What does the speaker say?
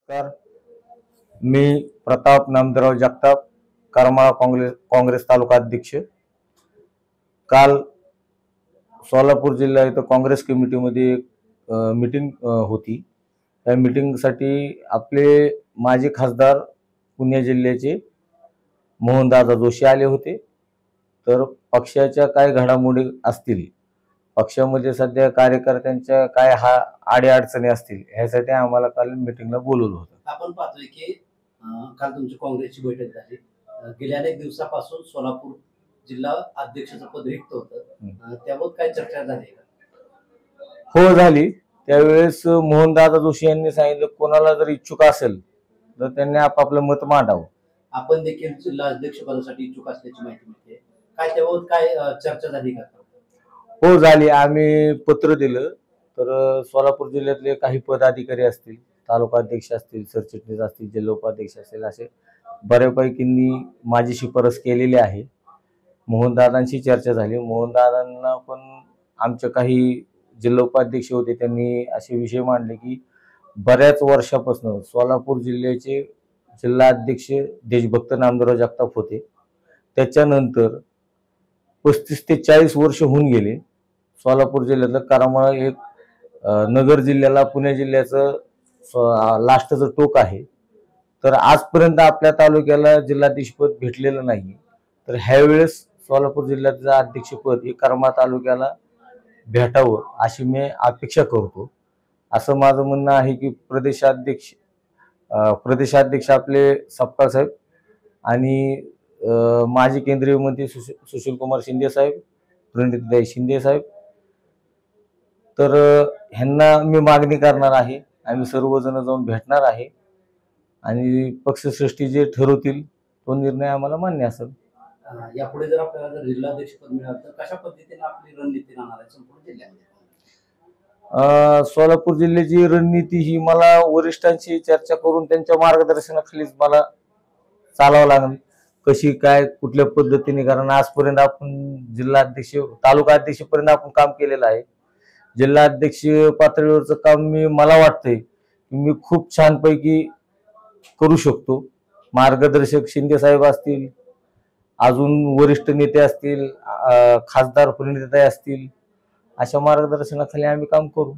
नमस्कार. मी प्रताप नामदेवराव जगताप, करमाळा काँग्रेस तालुका अध्यक्ष. काल सोलापूर जिल्हा इथं काँग्रेस कमिटीमध्ये मीटिंग होती. त्या मीटिंगसाठी आपले माजी खासदार पुणे जिल्ह्याचे मोहनदादा जोशी आले होते. तर पक्षाच्या काय घडामोडी असतील, पक्षामध्ये सध्या कार्यकर्त्यांच्या काय अडीअडचणी असतील, ह्यासाठी आम्हाला काल मीटिंगला बोलवलं होतं. आपण पाहतोय की काल तुमची काँग्रेसची बैठक झाली. गेल्या अनेक दिवसापासून सोलापूर जिल्हा अध्यक्षाचं पद रिक्त होतं. त्याबाबत काय चर्चा झाली का? हो, झाली. त्यावेळेस मोहनदादा जोशी यांनी सांगितलं, कोणाला जर इच्छुक असेल तर त्यांनी आपापलं मत मांडावं. आपण देखील जिल्हा अध्यक्ष पदासाठी इच्छुक असल्याची माहिती मिळते. काय त्याबाबत काय चर्चा झाली का? हो, झाली. आम्ही पत्र दिलं. तर सोलापूर जिल्ह्यातले काही पदाधिकारी असतील, तालुका अध्यक्ष असतील, सरचिटणीस असतील, जिल्हा उपाध्यक्ष असतील, असे बऱ्यापैकींनी माझी शिफारस केलेली आहे. मोहनदादांशी चर्चा झाली. मोहनदादांना पण आमचे काही जिल्हा उपाध्यक्ष होते, त्यांनी असे विषय मांडले की बऱ्याच वर्षापासून सोलापूर जिल्ह्याचे जिल्हा अध्यक्ष देशभक्त नामदेवराव जगताप होते. त्याच्यानंतर 35 ते 40 वर्ष होऊन गेले. सोलापूर जिल्ह्यातलं करमाळा एक नगर जिल्ह्याला पुणे जिल्ह्याचं लास्टचं टोक आहे. तर आजपर्यंत आपल्या तालुक्याला जिल्हाधीशपद भेटलेलं नाही. तर ह्यावेळेस सोलापूर जिल्ह्याचं अध्यक्षपद हे करमाळा तालुक्याला भेटावं अशी मी अपेक्षा करतो. असं माझं म्हणणं आहे की प्रदेशाध्यक्ष आपले सपकाळ साहेब आणि माजी केंद्रीय मंत्री सुशील कुमार शिंदे साहेब, प्रणितीताई शिंदे साहेब, तर ह्यांना मी मागणी करणार आहे. आम्ही सर्वजण जाऊन भेटणार आहे आणि पक्षश्रेष्ठी जे ठरवतील तो निर्णय आम्हाला मान्य असेल. यापुढे जर आपल्याला जिल्हाध्यक्ष पद मिळालं तर कशा पद्धतीने आपली रणनीती राहणार आहे संपूर्ण जिल्ह्यामध्ये? सोलापूर जिल्ह्याची रणनीती ही मला वरिष्ठांशी चर्चा करून त्यांच्या मार्गदर्शनाखालीच मला चालावं लागेल. कशी काय कुठल्या पद्धतीने, कारण आजपर्यंत आपण जिल्हाध्यक्ष तालुका अध्यक्षपर्यंत आपण काम केलेलं आहे. जिल्हा अध्यक्ष पातळीवरचं काम मला वाटतंय की मी खूप छानपैकी करू शकतो. मार्गदर्शक शिंदे साहेब असतील, अजून वरिष्ठ नेते असतील, खासदार प्रणितीताई असतील, अशा मार्गदर्शनाखाली आम्ही काम करू.